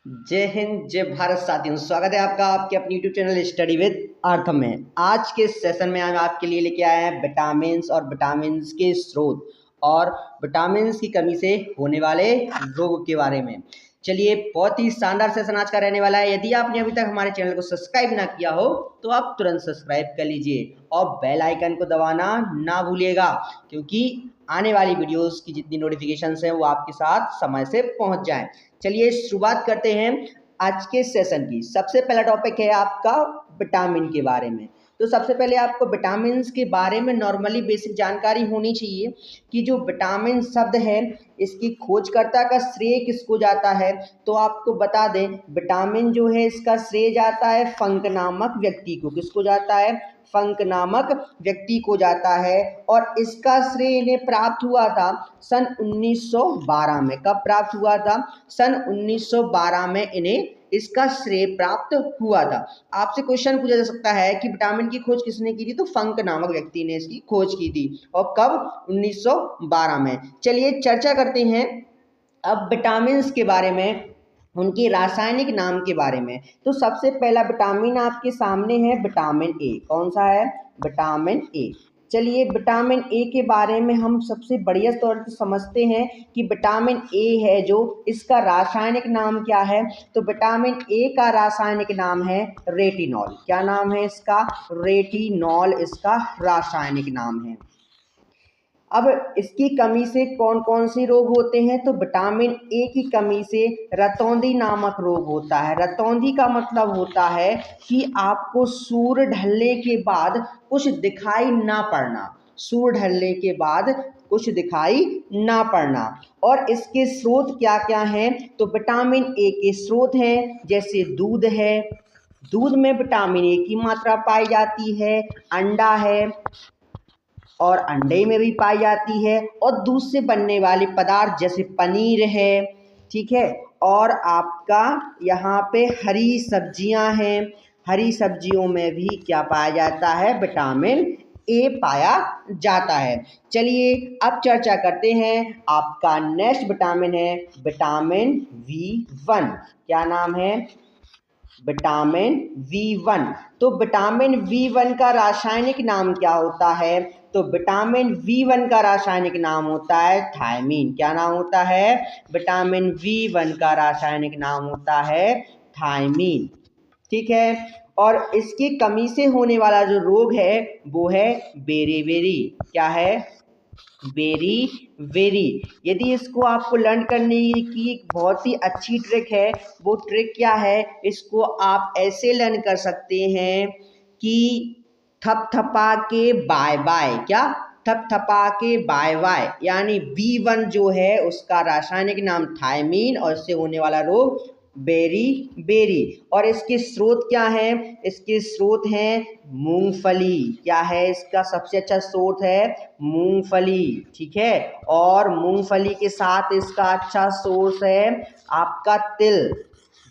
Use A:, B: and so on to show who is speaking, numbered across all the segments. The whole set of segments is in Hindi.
A: जय हिंद, जय भारत साथियों। स्वागत है आपका आपके अपनी यूट्यूब चैनल स्टडी विद अर्थ में। आज के सेशन में हम आपके लिए लेके आए हैं विटामिन्स और विटामिन्स के स्रोत और विटामिन्स की कमी से होने वाले रोग के बारे में। चलिए, बहुत ही शानदार सेशन आज का रहने वाला है। यदि आपने अभी तक हमारे चैनल को सब्सक्राइब ना किया हो तो आप तुरंत सब्सक्राइब कर लीजिए और बेल आइकन को दबाना ना भूलिएगा, क्योंकि आने वाली वीडियोस की जितनी नोटिफिकेशंस हैं वो आपके साथ समय से पहुंच जाएं। चलिए शुरुआत करते हैं आज के सेशन की। सबसे पहला टॉपिक है आपका विटामिन के बारे में। तो सबसे पहले आपको विटामिन्स के बारे में नॉर्मली बेसिक जानकारी होनी चाहिए कि जो विटामिन शब्द है इसकी खोजकर्ता का श्रेय किसको जाता है। तो आपको बता दें, विटामिन जो है इसका श्रेय जाता है फंक नामक व्यक्ति को। किसको जाता है? फंक नामक व्यक्ति को जाता है। और इसका श्रेय इन्हें प्राप्त हुआ था सन 1912 में। कब प्राप्त हुआ था? सन 1912 में इन्हें इसका श्रेय प्राप्त हुआ था। आपसे क्वेश्चन पूछा जा सकता है कि विटामिन की खोज किसने की थी? तो फंक नामक व्यक्ति ने इसकी खोज की थी। और कब? 1912 में। चलिए चर्चा करते हैं अब विटामिन्स के बारे में, उनके रासायनिक नाम के बारे में। तो सबसे पहला विटामिन आपके सामने है विटामिन ए। कौन सा है? Vitamin A. चलिए, विटामिन ए के बारे में हम सबसे बढ़िया तौर से समझते हैं कि विटामिन ए है जो, इसका रासायनिक नाम क्या है? तो विटामिन ए का रासायनिक नाम है रेटिनॉल। क्या नाम है इसका? रेटिनॉल इसका रासायनिक नाम है। अब इसकी कमी से कौन कौन से रोग होते हैं? तो विटामिन ए की कमी से रतौंधी नामक रोग होता है। रतौंधी का मतलब होता है कि आपको सूर्य ढलने के बाद कुछ दिखाई ना पड़ना। सूर्य ढलने के बाद कुछ दिखाई ना पड़ना। और इसके स्रोत क्या क्या हैं? तो विटामिन ए के स्रोत हैं जैसे दूध है, दूध में विटामिन ए की मात्रा पाई जाती है, अंडा है और अंडे में भी पाई जाती है, और दूध से बनने वाले पदार्थ जैसे पनीर है, ठीक है। और आपका यहाँ पे हरी सब्जियां हैं, हरी सब्जियों में भी क्या पाया जाता है? विटामिन ए पाया जाता है। चलिए अब चर्चा करते हैं, आपका नेक्स्ट विटामिन है विटामिन V1। क्या नाम है? Vitamin V1। तो विटामिन V1 का रासायनिक नाम क्या होता है? तो विटामिन V1 का रासायनिक नाम होता है थायमीन। क्या नाम होता है? विटामिन V1 का रासायनिक नाम होता है थायमीन, ठीक है। और इसकी कमी से होने वाला जो रोग है वो है बेरीबेरी। क्या है? बेरी। यदि इसको आपको लर्न करने की एक बहुत ही अच्छी ट्रिक है, वो ट्रिक क्या है? इसको आप ऐसे लर्न कर सकते हैं कि थपथपा के बाय बाय। क्या? थपथपा के बाय बाय, यानी B1 जो है उसका रासायनिक नाम थायमीन और इससे होने वाला रोग बेरी। और इसके स्रोत क्या हैं? इसके स्रोत हैं मूंगफली। क्या है इसका सबसे अच्छा स्रोत? है मूंगफली, ठीक है। और मूंगफली के साथ इसका अच्छा सोर्स है आपका तिल।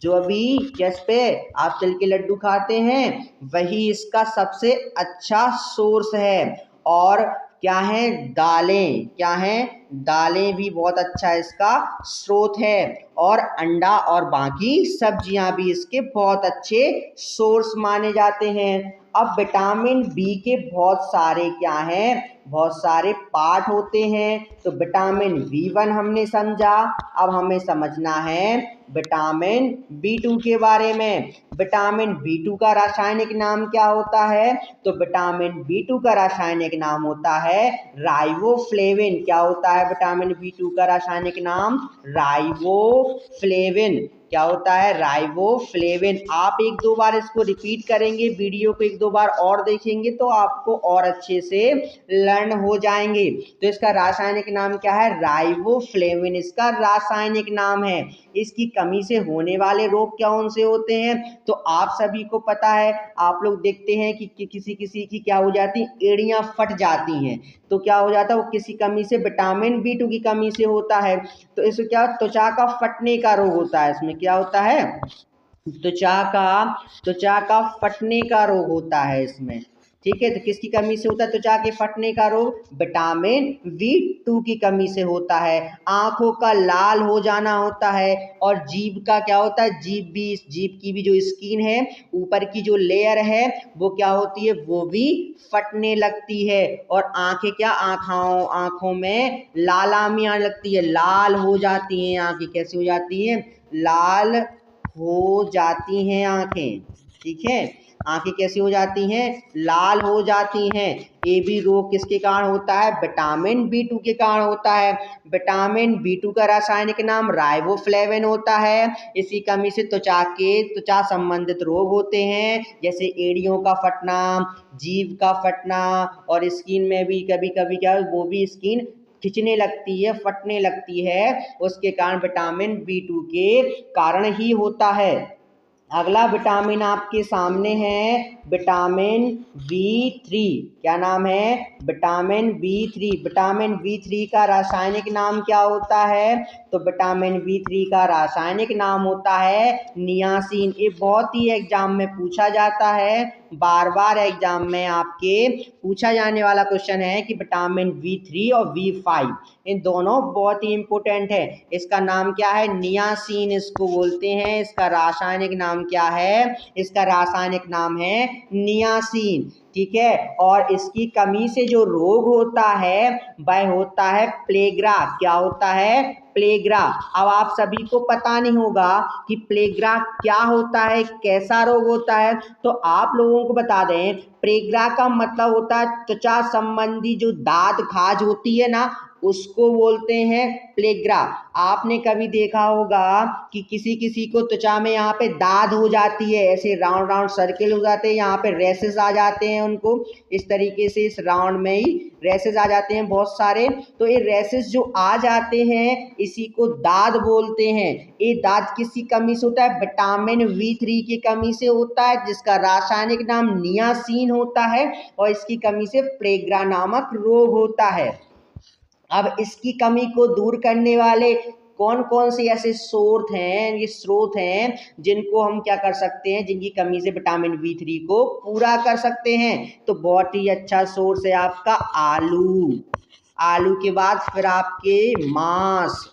A: जो अभी जैसे आप तिल के लड्डू खाते हैं वही इसका सबसे अच्छा सोर्स है। और क्या है? दालें। क्या है? दालें भी बहुत अच्छा इसका स्रोत है। और अंडा और बाकी सब्जियां भी इसके बहुत अच्छे सोर्स माने जाते हैं। अब विटामिन बी के बहुत सारे क्या हैं? बहुत सारे पार्ट होते हैं। तो विटामिन B1 हमने समझा, अब हमें समझना है विटामिन B2 के बारे में। विटामिन B2 का रासायनिक नाम क्या होता है? तो विटामिन B2 का रासायनिक नाम होता है राइबोफ्लेविन। क्या होता है विटामिन B2 का रासायनिक नाम? राइबोफ्लेविन। क्या होता है? राइबोफ्लेविन। आप एक दो बार इसको रिपीट करेंगे, वीडियो को एक दो बार और देखेंगे तो आपको और अच्छे से लर्न हो जाएंगे। तो इसका रासायनिक नाम क्या है? राइबोफ्लेविन इसका रासायनिक नाम है। इसकी कमी से होने वाले रोग कौन से होते हैं? तो आप सभी को पता है, आप लोग देखते हैं कि किसी किसी की क्या हो जाती, एड़ियां फट जाती हैं। तो क्या हो जाता है? वो किसी कमी से, विटामिन B2 की कमी से होता है। तो इसमें क्या? त्वचा का फटने का रोग होता है। इसमें क्या होता है? त्वचा का फटने का रोग होता है इसमें, ठीक है, तो किसकी कमी से होता है त्वचा के फटने का रोग? विटामिन B2 की कमी से होता है। आंखों का लाल हो जाना होता है। और जीभ का क्या होता है? जीभ की भी जो स्किन है, ऊपर की जो लेयर है, वो क्या होती है? वो भी फटने लगती है। और आंखें क्या? आंखों में लालामी आने लगती है, लाल हो जाती हैं आंखें। कैसी हो जाती हैं? लाल हो जाती हैं आंखें। ठीक है, आंखें कैसी हो जाती हैं? लाल हो जाती हैं। ये भी रोग किसके कारण होता है? विटामिन B2 के कारण होता है। विटामिन B2 का रासायनिक नाम राइबोफ्लेविन होता है। इसी कमी से त्वचा संबंधित रोग होते हैं, जैसे एड़ियों का फटना, जीभ का फटना, और स्किन में भी कभी कभी क्या, वो भी स्किन खिंचने लगती है, फटने लगती है, उसके कारण विटामिन B2 के कारण ही होता है। अगला विटामिन आपके सामने है विटामिन B3। क्या नाम है? Vitamin B3। विटामिन B3 का रासायनिक नाम क्या होता है? तो विटामिन B3 का रासायनिक नाम होता है नियासिन। ये बहुत ही एग्जाम में पूछा जाता है, बार बार एग्जाम में आपके पूछा जाने वाला क्वेश्चन है कि विटामिन B3 और B5 इन दोनों बहुत ही इंपॉर्टेंट है। इसका नाम क्या है? नियासिन इसको बोलते हैं। इसका रासायनिक नाम क्या है? इसका रासायनिक नाम है नियासिन। ठीक है, और इसकी कमी से जो रोग होता है वह होता है प्लेग्रा। क्या होता है? प्लेग्रा। अब आप सभी को पता नहीं होगा कि प्लेग्रा क्या होता है, कैसा रोग होता है, तो आप लोगों को बता दें। प्लेग्रा का मतलब होता है त्वचा संबंधी जो दाद खाज होती है ना, उसको बोलते हैं प्लेग्रा। आपने कभी देखा होगा कि किसी किसी को त्वचा में यहाँ पे दाद हो जाती है, ऐसे राउंड राउंड सर्किल हो जाते हैं, यहाँ पे रेसेस आ जाते हैं उनको, इस तरीके से इस राउंड में ही रेसेस आ जाते हैं बहुत सारे। तो ये रेसेस जो आ जाते हैं इसी को दाद बोलते हैं। ये दाद किसी कमी से होता है? विटामिन B3 की कमी से होता है, जिसका रासायनिक नाम नियासिन होता है, और इसकी कमी से प्लेग्रा नामक रोग होता है। अब इसकी कमी को दूर करने वाले कौन कौन से ऐसे स्रोत हैं जिनको हम क्या कर सकते हैं, जिनकी कमी से विटामिन B3 को पूरा कर सकते हैं? तो बहुत ही अच्छा सोर्स है आपका आलू। आलू के बाद फिर आपके मांस।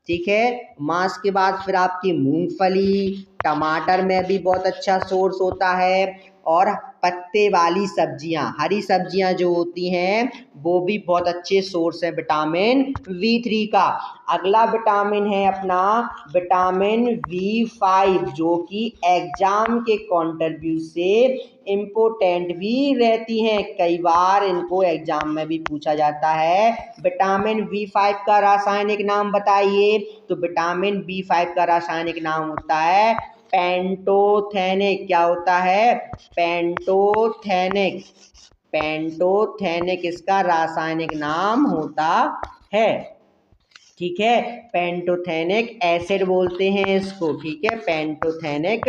A: ठीक है, मांस के बाद फिर आपकी मूंगफली, टमाटर में भी बहुत अच्छा सोर्स होता है, और पत्ते वाली सब्जियां, हरी सब्जियां जो होती हैं वो भी बहुत अच्छे सोर्स है विटामिन B3 का। अगला विटामिन है अपना विटामिन B5, जो कि एग्जाम के कॉन्टरव्यू से इम्पोर्टेंट भी रहती हैं, कई बार इनको एग्जाम में भी पूछा जाता है। विटामिन B5 का रासायनिक नाम बताइए? तो विटामिन B5 का रासायनिक नाम होता है पेंटोथेनिक। क्या होता है? पेंटोथेनिक। पेंटोथेनिक इसका रासायनिक नाम होता है। ठीक है, पेंटोथेनिक एसिड बोलते हैं इसको। ठीक है, पेंटोथेनिक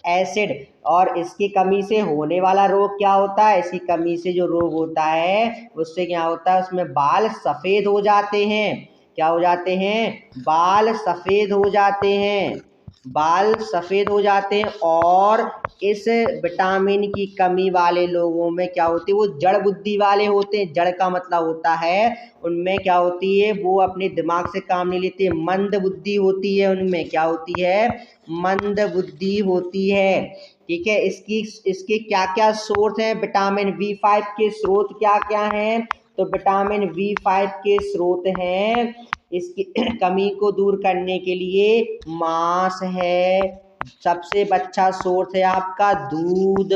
A: एसिड। और इसकी कमी से होने वाला रोग क्या होता है? इसकी कमी से जो रोग होता है उससे क्या होता है? उसमें बाल सफेद हो जाते हैं। क्या हो जाते हैं? बाल सफेद हो जाते हैं। बाल सफेद हो जाते हैं। और इस विटामिन की कमी वाले लोगों में क्या होती है? वो जड़ बुद्धि वाले होते हैं। जड़ का मतलब होता है उनमें क्या होती है? वो अपने दिमाग से काम नहीं लेते, मंद बुद्धि होती है उनमें। क्या होती है? मंद बुद्धि होती है। ठीक है, इसके क्या क्या स्रोत हैं? विटामिन B5 के स्रोत क्या क्या हैं? तो विटामिन B5 के स्रोत हैं, इसकी कमी को दूर करने के लिए मांस है, सबसे अच्छा सोर्स है आपका दूध।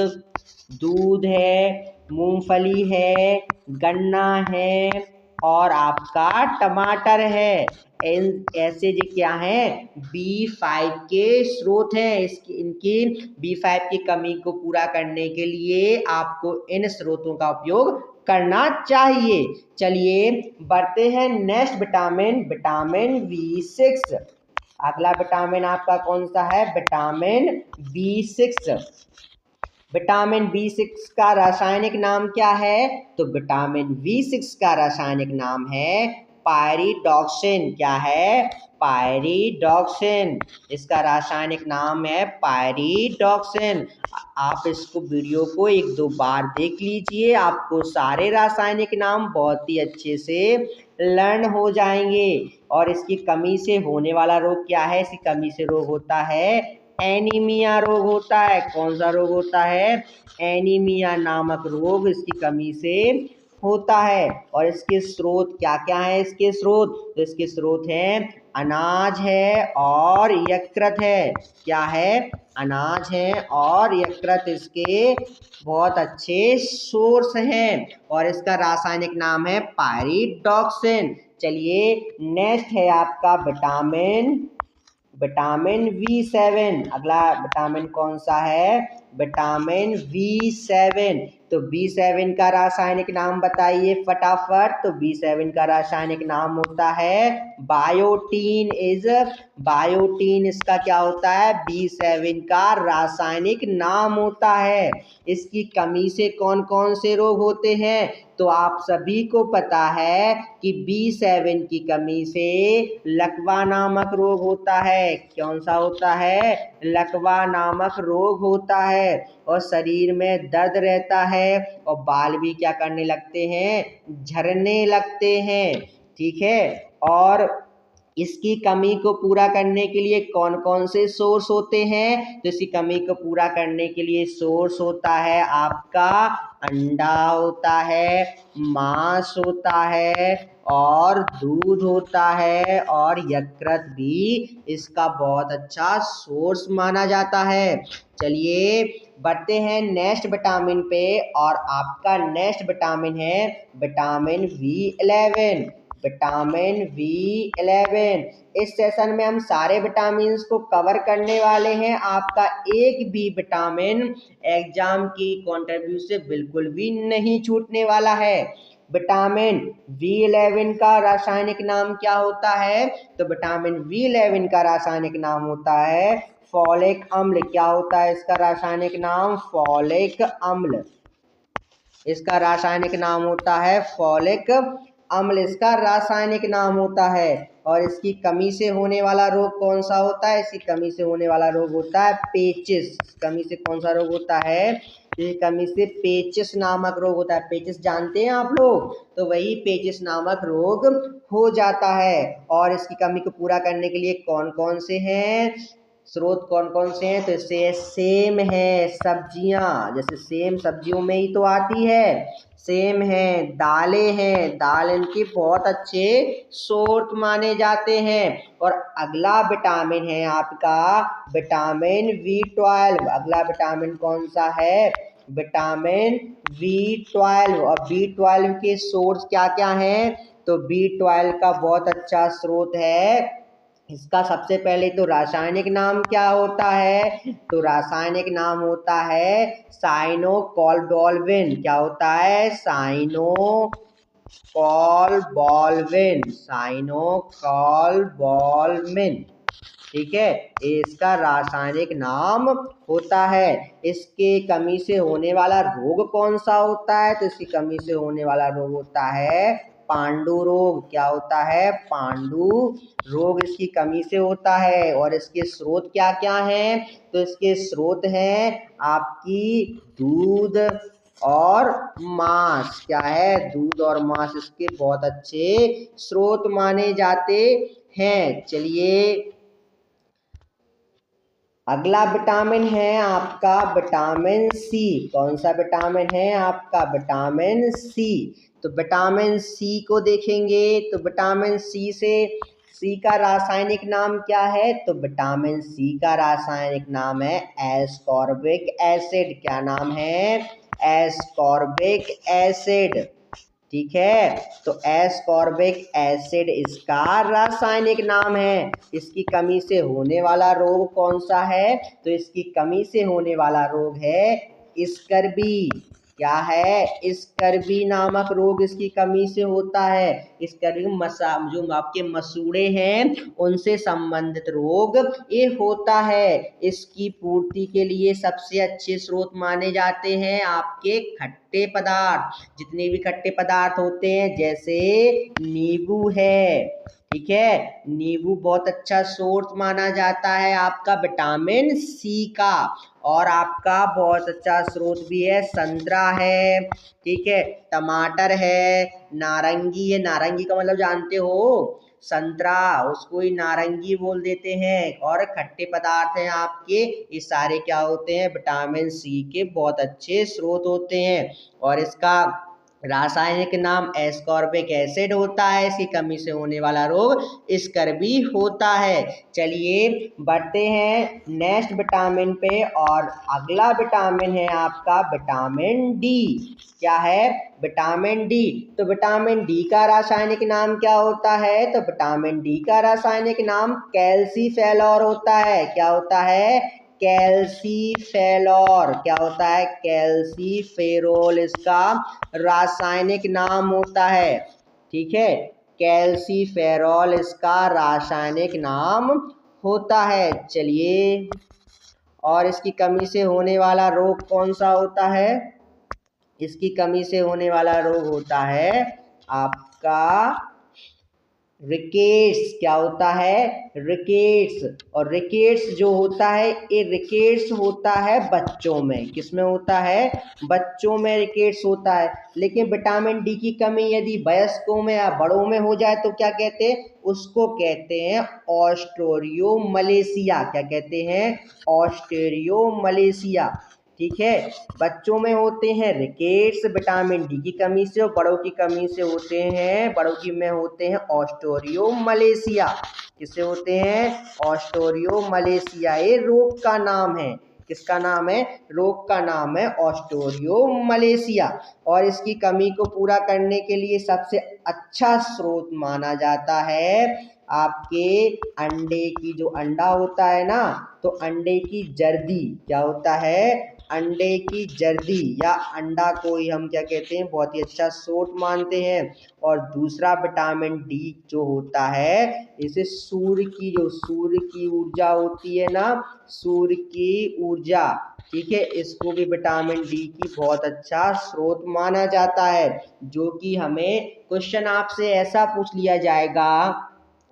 A: दूध है, मूंगफली है, गन्ना है, और आपका टमाटर है। ऐसे जो क्या है B5 के स्रोत हैं। इनकी B5 की कमी को पूरा करने के लिए आपको इन स्रोतों का उपयोग करना चाहिए। चलिए बढ़ते हैं नेक्स्ट विटामिन, विटामिन B6। अगला विटामिन आपका कौन सा है? Vitamin B6। विटामिन B6 का रासायनिक नाम क्या है? तो विटामिन B6 का रासायनिक नाम है पायरिडॉक्सिन। क्या है? पायरिडॉक्सिन। इसका रासायनिक नाम है पायरिडॉक्सिन। आप इसको वीडियो को 1-2 बार देख लीजिए, आपको सारे रासायनिक नाम बहुत ही अच्छे से लर्न हो जाएंगे। और इसकी कमी से होने वाला रोग क्या है? इसकी कमी से रोग होता है एनीमिया रोग होता है। कौन सा रोग होता है? एनीमिया नामक रोग इसकी कमी से होता है। और इसके स्रोत क्या क्या है? इसके स्रोत, तो इसके स्रोत हैं अनाज है और यकृत है। क्या है? अनाज है और यकृत इसके बहुत अच्छे सोर्स हैं। और इसका रासायनिक नाम है पायरिडॉक्सिन। चलिए नेक्स्ट है आपका विटामिन B7। अगला विटामिन कौन सा है? Vitamin B7। तो B7 का रासायनिक नाम बताइए फटाफट। तो B7 का रासायनिक नाम होता है बायोटीन। बायोटीन इसका क्या होता है? B7 का रासायनिक नाम होता है। इसकी कमी से कौन कौन से रोग होते हैं? तो आप सभी को पता है कि B7 की कमी से लकवा नामक रोग होता है। कौन सा होता है? लकवा नामक रोग होता है। और शरीर में दर्द रहता है और बाल भी क्या करने लगते हैं? झड़ने लगते हैं। ठीक है। और इसकी कमी को पूरा करने के लिए कौन कौन से सोर्स होते हैं? तो इसकी कमी को पूरा करने के लिए सोर्स होता है आपका अंडा होता है, मांस होता है और दूध होता है और यकृत भी इसका बहुत अच्छा सोर्स माना जाता है। चलिए बढ़ते हैं नेक्स्ट विटामिन पे। और आपका नेक्स्ट विटामिन है विटामिन B11। Vitamin B11। इस सेशन में हम सारे विटामिन को कवर करने वाले हैं। आपका एक भी विटामिन एग्जाम की कंट्रीब्यूट से बिल्कुल भी नहीं छूटने वाला है। विटामिन B11 का रासायनिक नाम क्या होता है? तो विटामिन B11 का रासायनिक नाम होता है फॉलिक अम्ल। क्या होता है इसका रासायनिक नाम? फॉलिक अम्ल। इसका रासायनिक नाम होता है फॉलिक अम्ल। इसका रासायनिक नाम होता है। और इसकी कमी से होने वाला रोग कौन सा होता है? इसकी कमी से होने वाला रोग होता है पेचिस। कमी से कौन सा रोग होता है? ये कमी से पेचिस नामक रोग होता है। पेचिस जानते हैं आप लोग? तो वही पेचिस नामक रोग हो जाता है। और इसकी कमी को पूरा करने के लिए कौन कौन से हैं स्रोत? कौन कौन से हैं? तो इससे सेम है, सब्जियां, जैसे सेम सब्जियों में ही तो आती है। सेम है, दालें हैं, दाल इनके बहुत अच्छे सोर्स माने जाते हैं। और अगला विटामिन है आपका विटामिन B12। अगला विटामिन कौन सा है? Vitamin B12। और B12 के सोर्स क्या क्या हैं? तो B12 का बहुत अच्छा स्रोत है। इसका सबसे पहले तो रासायनिक नाम क्या होता है? तो रासायनिक नाम होता है साइनोकोल्बोल्विन। क्या होता है? साइनोकोल्बोल्विन। ठीक है, ये इसका रासायनिक नाम होता है। इसके कमी से होने वाला रोग कौन सा होता है? तो इसकी कमी से होने वाला रोग होता है पांडु रोग। क्या होता है? पांडु रोग इसकी कमी से होता है। और इसके स्रोत क्या क्या हैं? तो इसके स्रोत हैं आपकी दूध और मांस। क्या है? दूध और मांस इसके बहुत अच्छे स्रोत माने जाते हैं। चलिए अगला विटामिन है आपका विटामिन C। कौन सा विटामिन है आपका? Vitamin C। तो विटामिन C को देखेंगे तो विटामिन C का रासायनिक नाम क्या है? तो विटामिन C का रासायनिक नाम है एस्कॉर्बिक एसिड। क्या नाम है? Ascorbic acid. ठीक है, तो एस्कॉर्बिक एसिड इसका रासायनिक नाम है। इसकी कमी से होने वाला रोग कौन सा है? तो इसकी कमी से होने वाला रोग है स्कर्वी। क्या है, स्कर्वी नामक रोग इसकी कमी से होता है। स्कर्वी जो आपके मसूड़े हैं उनसे संबंधित रोग ये होता है। इसकी पूर्ति के लिए सबसे अच्छे स्रोत माने जाते हैं आपके खट्टे पदार्थ। जितने भी खट्टे पदार्थ होते हैं, जैसे नींबू है, ठीक है, नींबू बहुत अच्छा सोर्स माना जाता है आपका विटामिन सी का। और आपका बहुत अच्छा स्रोत भी है संतरा है, ठीक है, टमाटर है, नारंगी है, नारंगी का मतलब जानते हो, संतरा, उसको ही नारंगी बोल देते हैं। और खट्टे पदार्थ हैं आपके, ये सारे क्या होते हैं, विटामिन सी के बहुत अच्छे स्रोत होते हैं। और इसका रासायनिक नाम एस्कॉर्बिक एसिड होता है। इसकी कमी से होने वाला रोग स्कर्वी होता है। चलिए बढ़ते हैं नेक्स्ट विटामिन पे, और अगला विटामिन है आपका विटामिन डी। क्या है, विटामिन डी। तो विटामिन डी का रासायनिक नाम क्या होता है, तो विटामिन डी का रासायनिक नाम कैल्सीफेरॉल होता है। क्या होता है, कैल्सीफेरॉल। क्या होता है, कैल्सीफेरॉल इसका रासायनिक नाम होता है, ठीक है, कैल्सीफेरॉल इसका रासायनिक नाम होता है। चलिए, और इसकी कमी से होने वाला रोग कौन सा होता है, इसकी कमी से होने वाला रोग होता है आपका रिकेट्स। क्या होता है, रिकेट्स। और रिकेट्स जो होता है, ये रिकेट्स होता है बच्चों में। किसमें होता है, बच्चों में रिकेट्स होता है। लेकिन विटामिन डी की कमी यदि वयस्कों में या बड़ों में हो जाए तो क्या कहते हैं, उसको कहते हैं ऑस्ट्रेरियोमलेशिया। क्या कहते हैं, ऑस्ट्रेरियोमलेशिया, ठीक है। बच्चों में होते हैं रिकेट्स विटामिन डी की कमी से, और बड़ों की कमी से होते हैं, बड़ों की में होते हैं ऑस्ट्रेरियोमलेशिया। किससे होते हैं, ऑस्ट्रेरियोमलेशिया। ये रोग का नाम है। किसका नाम है, रोग का नाम है ऑस्ट्रेरियोमलेशिया। और इसकी कमी को पूरा करने के लिए सबसे अच्छा स्रोत माना जाता है आपके अंडे की, जो अंडा होता है ना, तो अंडे की जर्दी। क्या होता है, अंडे की जर्दी या अंडा को ही हम क्या कहते हैं, बहुत ही अच्छा स्रोत मानते हैं। और दूसरा विटामिन डी जो होता है, इसे सूर्य की ऊर्जा होती है ना, सूर्य की ऊर्जा, ठीक है, इसको भी विटामिन डी की बहुत अच्छा स्रोत माना जाता है। जो कि हमें क्वेश्चन आपसे ऐसा पूछ लिया जाएगा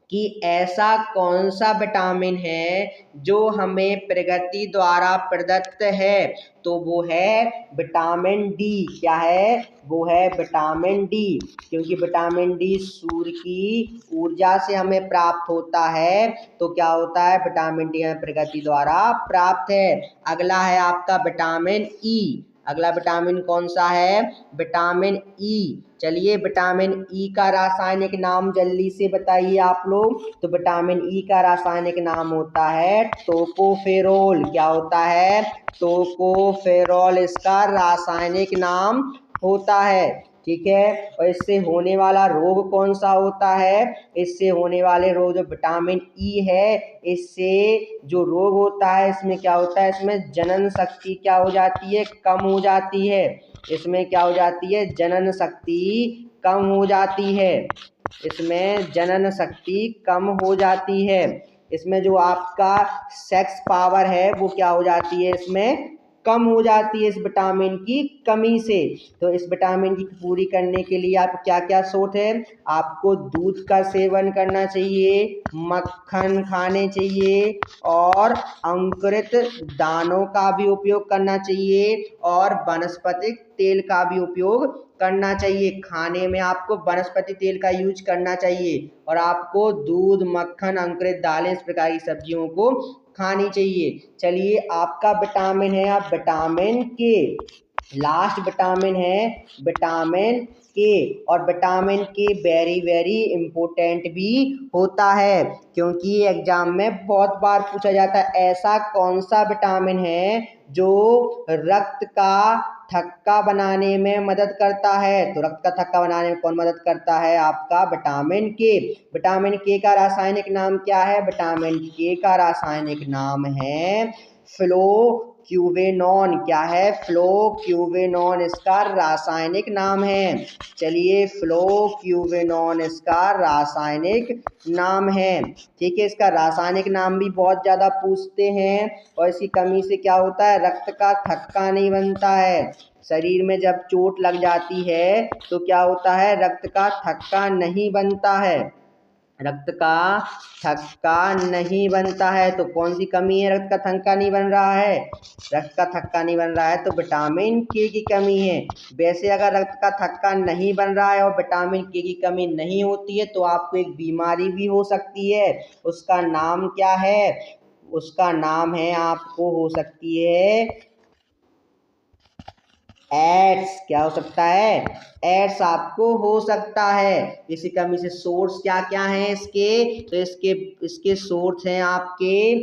A: कि ऐसा कौन सा विटामिन है जो हमें प्रकृति द्वारा प्रदत्त है, तो वो है विटामिन डी। क्या है, वो है विटामिन डी। क्योंकि विटामिन डी सूर्य की ऊर्जा से हमें प्राप्त होता है, तो क्या होता है, विटामिन डी हमें प्रकृति द्वारा प्राप्त है। अगला है आपका विटामिन ई। अगला विटामिन कौन सा है, विटामिन ई। चलिए, विटामिन ई का रासायनिक नाम जल्दी से बताइए आप लोग। तो विटामिन ई का रासायनिक नाम होता है टोकोफेरोल। क्या होता है, टोकोफेरोल इसका रासायनिक नाम होता है, ठीक है। और इससे होने वाला रोग कौन सा होता है, इससे होने वाले रोग जो विटामिन ई है, इससे जो रोग होता है, इसमें क्या होता है, इसमें जनन शक्ति क्या हो जाती है, कम हो जाती है। इसमें क्या हो जाती है, जनन शक्ति कम हो जाती है। इसमें जनन शक्ति कम हो जाती है। इसमें जो आपका सेक्स पावर है वो क्या हो जाती है, इसमें कम हो जाती है इस विटामिन की कमी से। तो इस विटामिन की पूरी करने के लिए आप क्या क्या सोच है, आपको दूध का सेवन करना चाहिए, मक्खन खाने चाहिए, और अंकुरित दानों का भी उपयोग करना चाहिए, और वनस्पतिक तेल का भी उपयोग करना चाहिए। खाने में आपको वनस्पति तेल का यूज करना चाहिए, और आपको दूध, मक्खन, अंकुरित दालें, इस प्रकार की सब्जियों को खानी चाहिए। चलिए, आपका विटामिन है आप विटामिन के। लास्ट विटामिन है विटामिन के। और विटामिन के वेरी वेरी इम्पोर्टेंट भी होता है, क्योंकि एग्जाम में बहुत बार पूछा जाता है ऐसा कौन सा विटामिन है जो रक्त का थक्का बनाने में मदद करता है। तो रक्त का थक्का बनाने में कौन मदद करता है, आपका विटामिन के। विटामिन के का रासायनिक नाम क्या है, विटामिन के का रासायनिक नाम है फ्लोक्यूवेनॉन। क्या है? फ्लोक्यूवेनॉन इसका रासायनिक नाम है। चलिए, फ्लोक्यूवेनॉन इसका रासायनिक नाम है। ठीक है, इसका रासायनिक नाम भी बहुत ज़्यादा पूछते हैं। और इसकी कमी से क्या होता है? रक्त का थक्का नहीं बनता है। शरीर में जब चोट लग जाती है तो क्या होता है? रक्त का थक्का नहीं बनता है। रक्त का थक्का नहीं बनता है। तो कौन सी कमी है? रक्त का थक्का नहीं बन रहा है। रक्त का थक्का नहीं बन रहा है तो विटामिन के की कमी है। वैसे अगर रक्त का थक्का नहीं बन रहा है और विटामिन के की कमी नहीं होती है तो आपको एक बीमारी भी हो सकती है। उसका नाम क्या है? उसका नाम है, आपको हो सकती है एड्स। क्या हो सकता है? एड्स आपको हो सकता है। इसी कमी से सोर्स क्या क्या हैं इसके? तो इसके सोर्स हैं आपके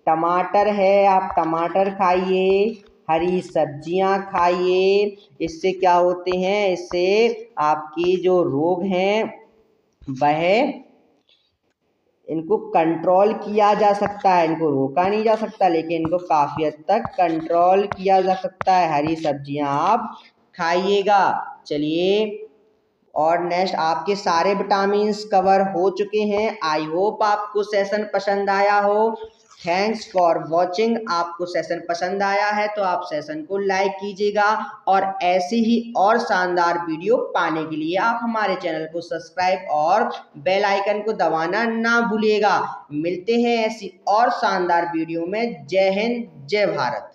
A: टमाटर है। आप टमाटर खाइए, हरी सब्जियां खाइए। इससे क्या होते हैं? इससे आपकी जो रोग हैं वह इनको कंट्रोल किया जा सकता है। इनको रोका नहीं जा सकता लेकिन इनको काफ़ी हद तक कंट्रोल किया जा सकता है। हरी सब्जियां आप खाइएगा। चलिए, और नेक्स्ट आपके सारे विटामिन्स कवर हो चुके हैं। आई होप आपको सेशन पसंद आया हो। Thanks for watching. आपको सेशन पसंद आया है तो आप सेशन को लाइक कीजिएगा और ऐसी ही और शानदार वीडियो पाने के लिए आप हमारे चैनल को सब्सक्राइब और बेल आइकन को दबाना ना भूलिएगा। मिलते हैं ऐसी और शानदार वीडियो में। जय हिंद, जय भारत।